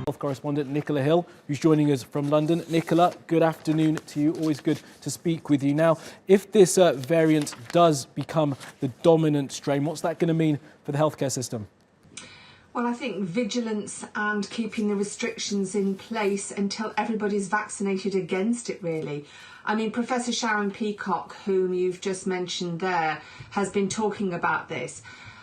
Health correspondent Nicola Hill, who's joining us from London. Nicola, good afternoon to you. Always good to speak with you. Now, if this variant does become the dominant strain, what's that going to mean for the healthcare system? Well, I think vigilance and keeping the restrictions in place until everybody's vaccinated against it, really. I mean, Professor Sharon Peacock, whom you've just mentioned there, has been talking about this.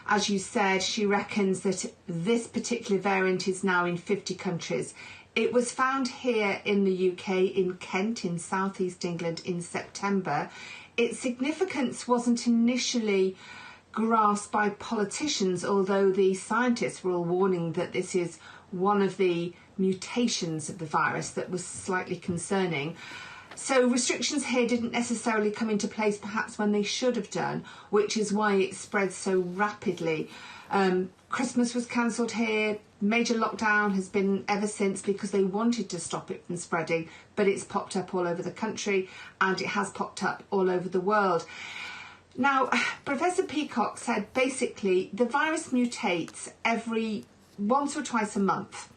As you said, she reckons that this particular variant is now in 50 countries. It was found here in the UK, in Kent, in southeast England, in September. Its significance wasn't initially grasped by politicians, although the scientists were all warning that this is one of the mutations of the virus that was slightly concerning. So restrictions here didn't necessarily come into place perhaps when they should have done, which is why it spread so rapidly. Christmas was cancelled here. Major lockdown has been ever since because they wanted to stop it from spreading, but it's popped up all over the country and it has popped up all over the world. Now, Professor Peacock said basically the virus mutates every once or twice a month.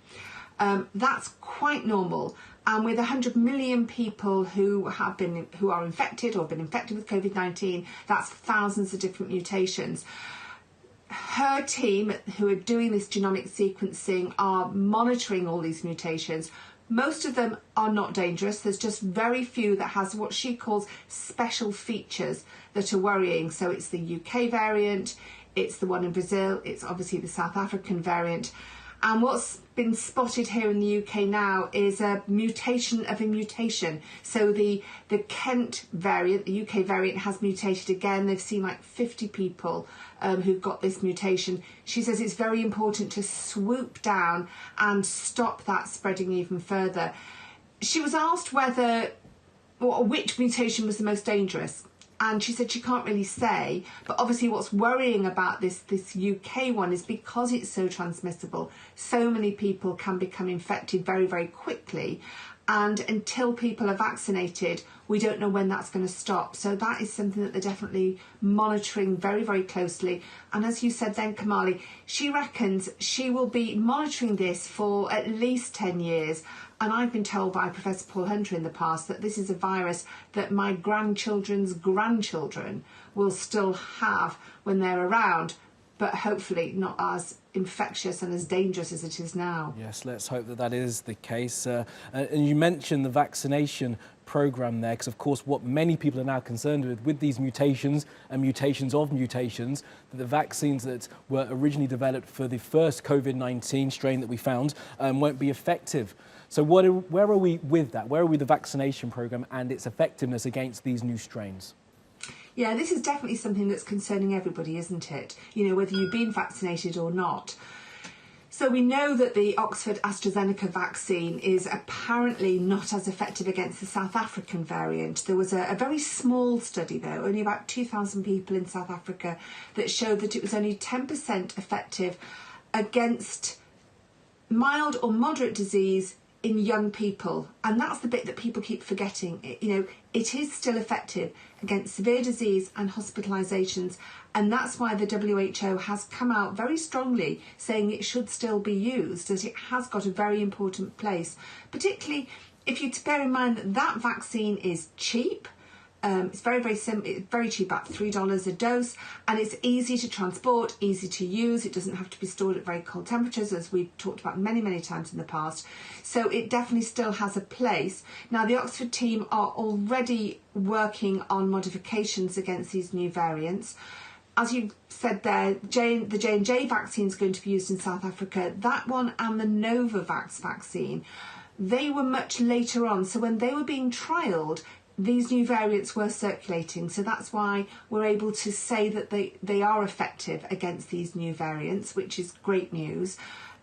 That's quite normal. And with 100 million people who are infected or have been infected with COVID-19, that's thousands of different mutations. Her team, who are doing this genomic sequencing, are monitoring all these mutations. Most of them are not dangerous. There's just very few that has what she calls special features that are worrying. So it's the UK variant, it's the one in Brazil, it's obviously the South African variant. And what's been spotted here in the UK now is a mutation of a mutation. So the Kent variant, the UK variant, has mutated again. They've seen like 50 people who've got this mutation. She says it's very important to swoop down and stop that spreading even further. She was asked which mutation was the most dangerous. And she said she can't really say, but obviously what's worrying about this UK one is because it's so transmissible, so many people can become infected very, very quickly. And until people are vaccinated, we don't know when that's going to stop. So that is something that they're definitely monitoring very, very closely. And as you said then, Kamali, she reckons she will be monitoring this for at least 10 years. And I've been told by Professor Paul Hunter in the past that this is a virus that my grandchildren's grandchildren will still have when they're around, but hopefully not as infectious and as dangerous as it is now. Yes, let's hope that that is the case. And you mentioned the vaccination programme there, because of course what many people are now concerned with these mutations and mutations of mutations, that the vaccines that were originally developed for the first COVID-19 strain that we found won't be effective. So where are we with that? Where are we with the vaccination programme and its effectiveness against these new strains? Yeah, this is definitely something that's concerning everybody, isn't it? You know, whether you've been vaccinated or not. So we know that the Oxford AstraZeneca vaccine is apparently not as effective against the South African variant. There was a very small study, though, only about 2,000 people in South Africa, that showed that it was only 10% effective against mild or moderate disease in young people. And that's the bit that people keep forgetting. It is still effective against severe disease and hospitalisations, and that's why the WHO has come out very strongly saying it should still be used, as it has got a very important place, particularly if you bear in mind that that vaccine is cheap. It's very, very simple. It's very cheap, about $3 a dose, and it's easy to transport, easy to use. It doesn't have to be stored at very cold temperatures, as we've talked about many, many times in the past. So it definitely still has a place. Now, the Oxford team are already working on modifications against these new variants. As you said there, the J&J vaccine is going to be used in South Africa. That one and the Novavax vaccine, they were much later on. So when they were being trialled, these new variants were circulating, so that's why we're able to say that they are effective against these new variants, which is great news.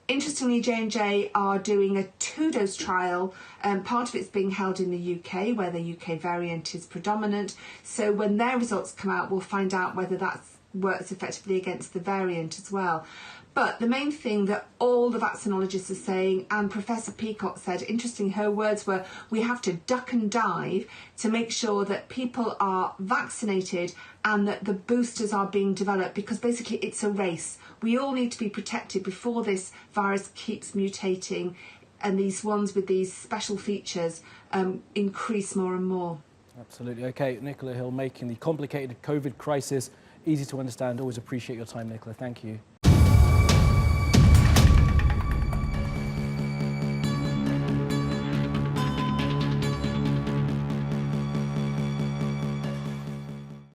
Interestingly, J&J are doing a 2-dose trial, and part of it's being held in the UK, where the UK variant is predominant. So when their results come out, we'll find out whether that works effectively against the variant as well. But the main thing that all the vaccinologists are saying, and Professor Peacock said, interesting, her words were, we have to duck and dive to make sure that people are vaccinated and that the boosters are being developed, because basically it's a race. We all need to be protected before this virus keeps mutating and these ones with these special features increase more and more. Absolutely. Okay, Nicola Hill, making the complicated COVID crisis easy to understand. Always appreciate your time, Nicola. Thank you.